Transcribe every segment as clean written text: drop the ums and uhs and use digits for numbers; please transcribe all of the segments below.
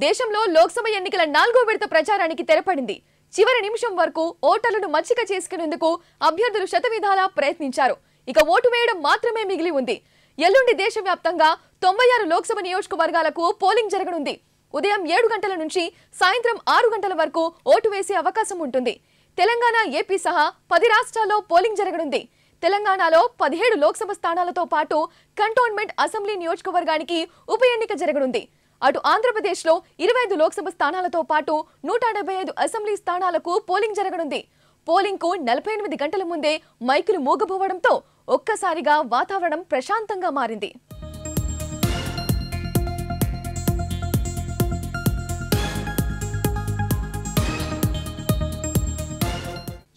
దేశంలో లోక్సభ ఎన్నికల 4వ విడత ప్రచారానికి తెరపడింది. చివరి నిమిషం వరకు ఓటర్లను మచ్చిక చేసుకునేందుకు అభ్యర్థులు శతవిధాలా ప్రయత్నించారు. ఇక ఓటు వేయడం మాత్రమే మిగిలి ఉంది. ఎల్లుండి దేశవ్యాప్తంగా 96 లోక్సభ నియోజకవర్గాలకు పోలింగ్ జరగనుంది. ఉదయం 7 గంటల నుంచి సాయంత్రం 6 గంటల వరకు ఓటు వేసే అవకాశం ఉంటుంది. తెలంగాణ, ఏపీ సహా 10 రాష్ట్రాల్లో పోలింగ్ జరగనుంది. తెలంగాణలో 17 లోక్సభ స్థానాలతో పాటు కంటోన్మెంట్ అసెంబ్లీ నియోజకవర్గానికి ఉప ఎన్నిక జరగనుంది. అటు ఆంధ్రప్రదేశ్లో 25 లోక్సభ స్థానాలతో పాటు 175 అసెంబ్లీ స్థానాలకు పోలింగ్ జరగనుంది. పోలింగ్కు 48 గంటల ముందే మైకులు మూగబోవడంతో ఒక్కసారిగా వాతావరణం ప్రశాంతంగా మారింది.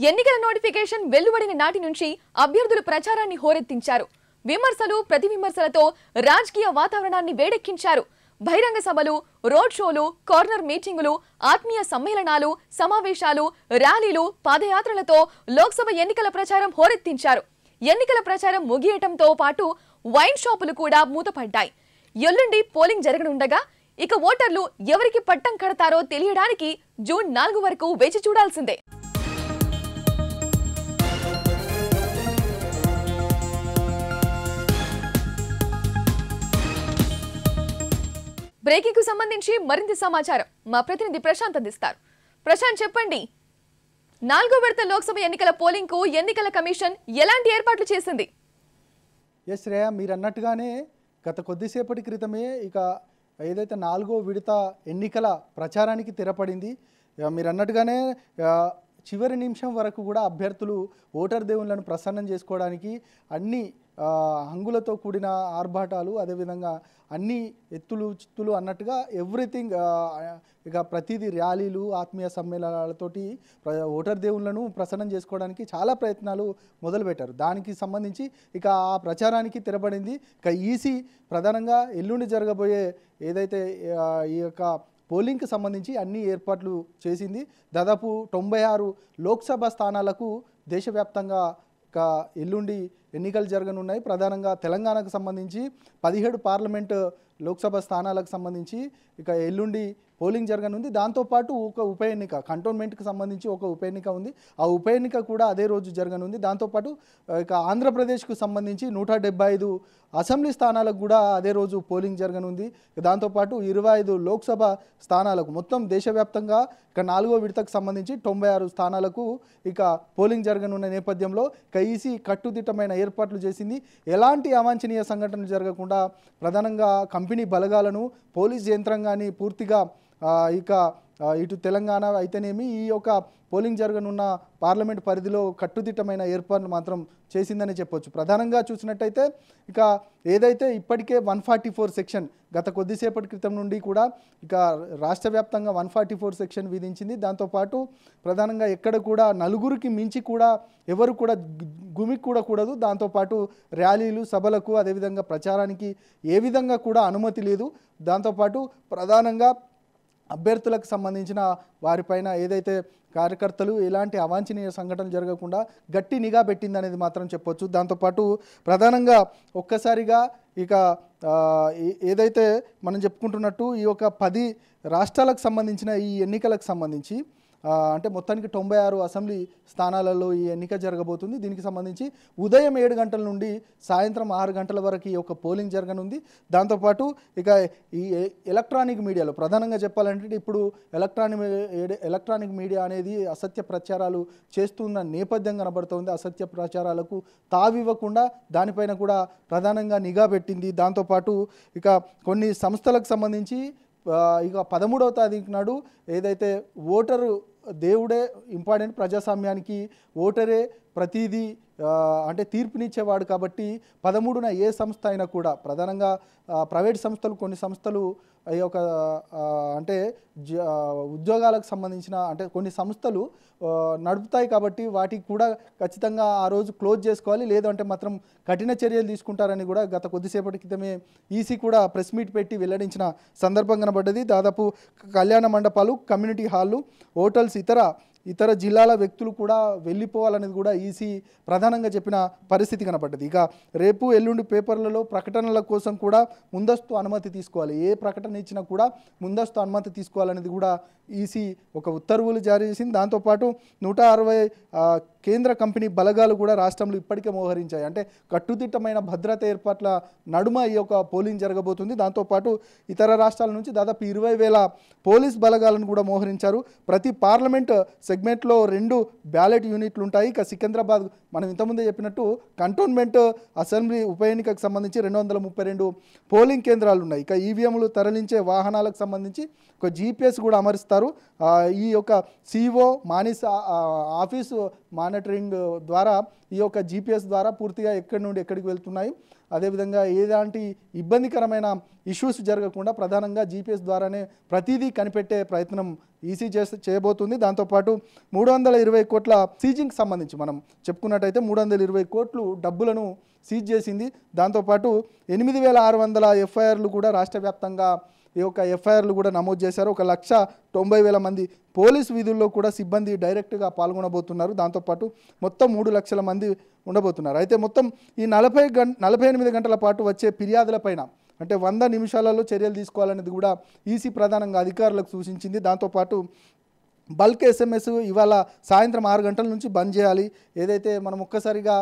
ఎన్నికల నోటిఫికేషన్ వెలువడిన నాటి నుంచి అభ్యర్థులు ప్రచారాన్ని హోరెత్తించారు. విమర్శలు, ప్రతి విమర్శలతో రాజకీయ వాతావరణాన్ని వేడెక్కించారు. బహిరంగ సభలు, రోడ్ షోలు, కార్నర్ మీటింగులు, ఆత్మీయ సమ్మేళనాలు, సమావేశాలు, ర్యాలీలు, పాదయాత్రలతో లోక్సభ ఎన్నికల ప్రచారం హోరెత్తించారు. ఎన్నికల ప్రచారం ముగియటంతో పాటు వైన్ షాపులు కూడా మూతపడ్డాయి. ఎల్లుండి పోలింగ్ జరగనుండగా ఇక ఓటర్లు ఎవరికి పట్టం కడతారో తెలియడానికి జూన్ 4 వరకు వేచి చూడాల్సిందే. బ్రేకింగ్ కు సంబంధించి మరింత సమాచారం మా ప్రతినిధి ప్రశాంత్ అందిస్తారు. ప్రశాంత్, చెప్పండి, 4వ విడత లోక్సభ ఎన్నికల పోలింగ్ కు ఎన్నికల కమిషన్ ఎలాంటి ఏర్పాట్లు చేసింది? శ్రేయ, మీరు అన్నట్టుగానే గత కొద్దిసేపటి క్రితమే ఇక ఏదైతే 4వ విడత ఎన్నికల ప్రచారానికి తెరపడింది. మీరు అన్నట్టుగానే చివరి నిమిషం వరకు కూడా అభ్యర్థులు ఓటర్ దేవుళ్లను ప్రసన్నం చేసుకోవడానికి అన్ని హంగులతో కూడిన ఆర్భాటాలు, అదేవిధంగా అన్ని ఎత్తులు చిత్తులు అన్నట్టుగా ఎవ్రీథింగ్, ఇక ప్రతిదీ ర్యాలీలు, ఆత్మీయ సమ్మేళనాలతోటి ఓటర్ దేవుళ్లను ప్రసన్నం చేసుకోవడానికి చాలా ప్రయత్నాలు మొదలుపెట్టారు. దానికి సంబంధించి ఇక ఆ ప్రచారానికి తెరపడింది. ఇక ఈసీ ప్రధానంగా ఎల్లుండి జరగబోయే ఏదైతే ఈ యొక్క పోలింగ్కి సంబంధించి అన్ని ఏర్పాట్లు చేసింది. దాదాపు 96 లోక్సభ స్థానాలకు దేశవ్యాప్తంగా ఎల్లుండి ఎన్నికలు జరగనున్నాయి. ప్రధానంగా తెలంగాణకు సంబంధించి 17 పార్లమెంట్ లోక్సభ స్థానాలకు సంబంధించి ఇక ఎల్లుండి పోలింగ్ జరగనుంది. దాంతోపాటు ఒక ఉప ఎన్నిక, కంటోన్మెంట్కి సంబంధించి ఒక ఉప ఎన్నిక ఉంది. ఆ ఉప ఎన్నిక కూడా అదే రోజు జరగనుంది. దాంతోపాటు ఇక ఆంధ్రప్రదేశ్కు సంబంధించి 175 అసెంబ్లీ స్థానాలకు కూడా అదే రోజు పోలింగ్ జరగనుంది. దాంతోపాటు 25 లోక్సభ స్థానాలకు, మొత్తం దేశవ్యాప్తంగా ఇక 4వ విడతకు సంబంధించి 96 స్థానాలకు ఇక పోలింగ్ జరగనున్న నేపథ్యంలో ఇక ఈసీ కట్టుదిట్టమైన ఏర్పాట్లు చేసింది. ఎలాంటి అవాంఛనీయ సంఘటనలు జరగకుండా ప్రధానంగా కంపెనీ బలగాలను, పోలీస్ యంత్రాంగాన్ని పూర్తిగా ఇక ఇటు తెలంగాణ అయితేనేమి ఈ యొక్క పోలింగ్ జరగనున్న పార్లమెంట్ పరిధిలో కట్టుదిట్టమైన ఏర్పాట్లు మాత్రం చేసిందని చెప్పొచ్చు. ప్రధానంగా చూసినట్టయితే ఇక ఏదైతే ఇప్పటికే 144 సెక్షన్ గత కొద్దిసేపటి క్రితం నుండి కూడా ఇక రాష్ట్ర వ్యాప్తంగా 144 సెక్షన్ విధించింది. దాంతోపాటు ప్రధానంగా ఎక్కడ కూడా నలుగురికి మించి కూడా ఎవరు కూడా గుమికి కూడా కూడదు. దాంతోపాటు ర్యాలీలు, సభలకు, అదేవిధంగా ప్రచారానికి ఏ విధంగా కూడా అనుమతి లేదు. దాంతోపాటు ప్రధానంగా అభ్యర్థులకు సంబంధించిన వారిపైన ఏదైతే కార్యకర్తలు ఎలాంటి అవాంఛనీయ సంఘటనలు జరగకుండా గట్టి నిఘా పెట్టిందనేది మాత్రం చెప్పొచ్చు. దాంతోపాటు ప్రధానంగా ఒక్కసారిగా ఇక ఏదైతే మనం చెప్పుకుంటున్నట్టు ఈ యొక్క 10 రాష్ట్రాలకు సంబంధించిన ఈ ఎన్నికలకు సంబంధించి అంటే మొత్తానికి 96 అసెంబ్లీ స్థానాలలో ఈ ఎన్నిక జరగబోతుంది. దీనికి సంబంధించి ఉదయం 7 గంటల నుండి సాయంత్రం 6 గంటల వరకు ఈ యొక్క పోలింగ్ జరగనుంది. దాంతోపాటు ఇక ఈ ఎలక్ట్రానిక్ మీడియాలో ప్రధానంగా చెప్పాలంటే ఇప్పుడు ఎలక్ట్రానిక్ మీడియా అనేది అసత్య ప్రచారాలు చేస్తున్న నేపథ్యం కనబడుతుంది. అసత్య ప్రచారాలకు తావివ్వకుండా దానిపైన కూడా ప్రధానంగా నిఘా పెట్టింది. దాంతోపాటు ఇక కొన్ని సంస్థలకు సంబంధించి ఇక 13వ తారీఖు నాడు ఏదైతే ఓటరు దేవుడే ఇంపార్టెంట్, ప్రజాస్వామ్యానికి ఓటరే ప్రతిదీ అంటే తీర్పునిచ్చేవాడు కాబట్టి 13న ఏ సంస్థ అయినా కూడా ప్రధానంగా ప్రైవేట్ సంస్థలు, కొన్ని సంస్థలు ఈ యొక్క అంటే ఉద్యోగాలకు సంబంధించిన అంటే కొన్ని సంస్థలు నడుపుతాయి కాబట్టి వాటికి కూడా ఖచ్చితంగా ఆ రోజు క్లోజ్ చేసుకోవాలి, లేదంటే మాత్రం కఠిన చర్యలు తీసుకుంటారని కూడా గత కొద్దిసేపటి క్రితమే ఈసీ కూడా ప్రెస్ మీట్ పెట్టి వెల్లడించిన సందర్భం కనబడ్డది. దాదాపు కళ్యాణ మండపాలు, కమ్యూనిటీ హాళ్ళు, హోటల్స్, ఇతర ఇతర జిల్లాల వ్యక్తులు కూడా వెళ్ళిపోవాలనేది కూడా ఈసీ ప్రధానంగా చెప్పిన పరిస్థితి కనపడ్డది. ఇక రేపు ఎల్లుండి పేపర్లలో ప్రకటనల కోసం కూడా ముందస్తు అనుమతి తీసుకోవాలి. ఏ ప్రకటన ఇచ్చినా కూడా ముందస్తు అనుమతి తీసుకోవాలనేది కూడా ఈసీ ఒక ఉత్తర్వులు జారీ చేసింది. దాంతోపాటు 160 కేంద్ర కంపెనీ బలగాలు కూడా రాష్ట్రంలో ఇప్పటికే మోహరించాయి. అంటే కట్టుదిట్టమైన భద్రత ఏర్పాట్ల నడుమ ఈ యొక్క పోలింగ్ జరగబోతుంది. దాంతోపాటు ఇతర రాష్ట్రాల నుంచి దాదాపు 20,000 పోలీస్ బలగాలను కూడా మోహరించారు. ప్రతి పార్లమెంట్ సెగ్మెంట్లో 2 బ్యాలెట్ యూనిట్లు ఉంటాయి. ఇక సికింద్రాబాద్ మనం ఇంతకుముందే చెప్పినట్టు కంటోన్మెంట్ అసెంబ్లీ ఉప ఎన్నికకు సంబంధించి 232 పోలింగ్ కేంద్రాలు ఉన్నాయి. ఇక ఈవీఎంలు తరలించే వాహనాలకు సంబంధించి ఒక జీపీఎస్ కూడా అమరుస్తారు. ఈ యొక్క సిఓ మానిస్ ఆఫీసు మానిటరింగ్ ద్వారా ఈ యొక్క జీపీఎస్ ద్వారా పూర్తిగా ఎక్కడి నుండి ఎక్కడికి వెళ్తున్నాయి, అదేవిధంగా ఎలాంటి ఇబ్బందికరమైన ఇష్యూస్ జరగకుండా ప్రధానంగా జీపీఎస్ ద్వారానే ప్రతిదీ కనిపెట్టే ప్రయత్నం ఈసీ చేయబోతుంది. దాంతోపాటు 320 కోట్ల సీజింగ్కి సంబంధించి మనం చెప్పుకున్నట్టయితే 320 కోట్లు డబ్బులను సీజ్ చేసింది. దాంతోపాటు 8,600 ఎఫ్ఐఆర్లు కూడా రాష్ట్ర వ్యాప్తంగా ఈ యొక్క ఎఫ్ఐఆర్లు కూడా నమోదు చేశారు. 1,90,000 మంది పోలీసు విధుల్లో కూడా సిబ్బంది డైరెక్ట్గా పాల్గొనబోతున్నారు. దాంతోపాటు మొత్తం 3 లక్షల మంది ఉండబోతున్నారు. అయితే మొత్తం ఈ 48 గంటల పాటు వచ్చే ఫిర్యాదులపైన అంటే 100 నిమిషాలలో చర్యలు తీసుకోవాలనేది కూడా ఈసీ ప్రధానంగా అధికారులకు సూచించింది. దాంతోపాటు బల్క్ ఎస్ఎంఎస్ ఇవాళ సాయంత్రం 6 గంటల నుంచి బంద్ చేయాలి. ఏదైతే మనం ఒక్కసారిగా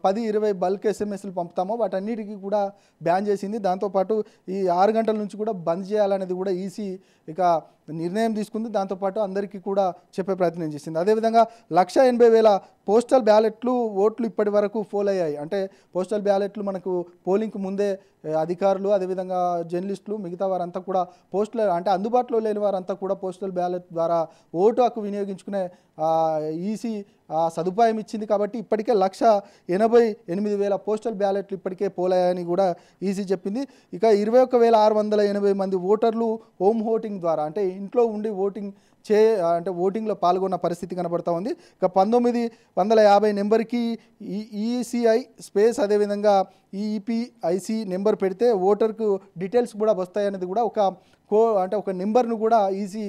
10-20 బల్క్ ఎస్ఎంఎస్లు పంపుతామో వాటన్నిటికీ కూడా బ్యాన్ చేసింది. దాంతోపాటు ఈ 6 గంటల నుంచి కూడా బంద్ చేయాలనేది కూడా ఈసీ ఇక నిర్ణయం తీసుకుంది. దాంతోపాటు అందరికీ కూడా చెప్పే ప్రయత్నం చేసింది. అదేవిధంగా 180,000 పోస్టల్ బ్యాలెట్లు ఓట్లు ఇప్పటి వరకు పోల్ అయ్యాయి. అంటే పోస్టల్ బ్యాలెట్లు మనకు పోలింగ్కి ముందే అధికారులు అదేవిధంగా జర్నలిస్టులు మిగతా వారంతా కూడా పోస్టల్ అంటే అందుబాటులో లేని వారంతా కూడా పోస్టల్ బ్యాలెట్ ద్వారా ఓటు హక్కు వినియోగించుకునే ఈసీ సదుపాయం ఇచ్చింది. కాబట్టి ఇప్పటికే 1,88,000 పోస్టల్ బ్యాలెట్లు ఇప్పటికే పోలయ్యాయని కూడా ఈసీ చెప్పింది. ఇక 21,680 మంది ఓటర్లు హోమ్ ఓటింగ్ ద్వారా అంటే ఇంట్లో ఉండి ఓటింగ్లో పాల్గొన్న పరిస్థితి కనబడతా ఉంది. ఇక 1950 నెంబర్కి ఈసీఐ స్పేస్ అదేవిధంగా ఈపీఐసి నెంబర్ పెడితే ఓటర్కు డీటెయిల్స్ కూడా వస్తాయనేది కూడా ఒక నెంబర్ను కూడా ఈసీ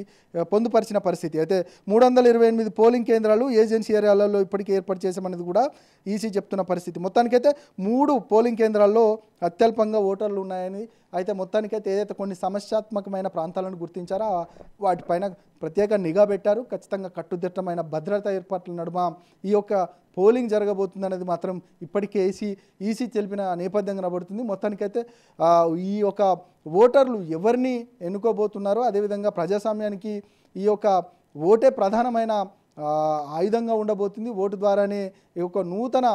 పొందుపరిచిన పరిస్థితి. అయితే 328 పోలింగ్ కేంద్రాలు ఏజెన్సీ ఏరియాలలో ఇప్పటికే ఏర్పాటు చేశామనేది కూడా ఈసీ చెప్తున్న పరిస్థితి. మొత్తానికైతే 3 పోలింగ్ కేంద్రాల్లో అత్యల్పంగా ఓటర్లు ఉన్నాయని, అయితే మొత్తానికైతే ఏదైతే కొన్ని సమస్యాత్మకమైన ప్రాంతాలను గుర్తించారో వాటిపైన ప్రత్యేక నిఘా పెట్టారు. ఖచ్చితంగా కట్టుదిట్టమైన భద్రతా ఏర్పాట్ల నడుమ ఈ యొక్క పోలింగ్ జరగబోతుంది మాత్రం ఇప్పటికే ఈసీ తెలిపిన నేపథ్యం కనబడుతుంది. మొత్తానికైతే ఈ యొక్క ఓటర్లు ఎవరిని ఎన్నుకోబోతున్నారో అదేవిధంగా ప్రజాస్వామ్యానికి ఈ యొక్క ఓటే ప్రధానమైన ఆయుధంగా ఉండబోతుంది. ఓటు ద్వారానే ఈ యొక్క నూతన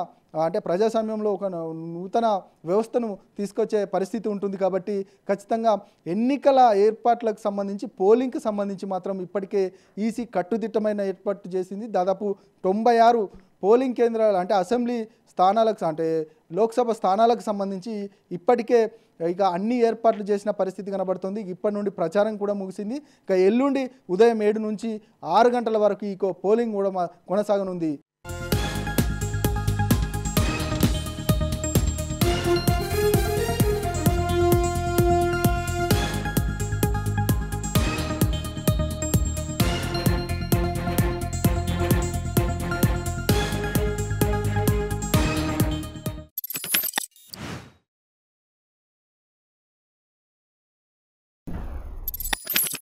అంటే ప్రజాస్వామ్యంలో ఒక నూతన వ్యవస్థను తీసుకొచ్చే పరిస్థితి ఉంటుంది. కాబట్టి ఖచ్చితంగా ఎన్నికల ఏర్పాట్లకు సంబంధించి పోలింగ్కి సంబంధించి మాత్రం ఇప్పటికే ఈసీ కట్టుదిట్టమైన ఏర్పాటు చేసింది. దాదాపు 96 పోలింగ్ కేంద్రాలు అంటే అసెంబ్లీ స్థానాలకు అంటే లోక్సభ స్థానాలకు సంబంధించి ఇప్పటికే ఇక అన్ని ఏర్పాట్లు చేసిన పరిస్థితి కనబడుతుంది. ఇప్పటి నుండి ప్రచారం కూడా ముగిసింది. ఇక ఎల్లుండి ఉదయం 7 నుంచి 6 గంటల వరకు ఈ పోలింగ్ కూడా కొనసాగనుంది.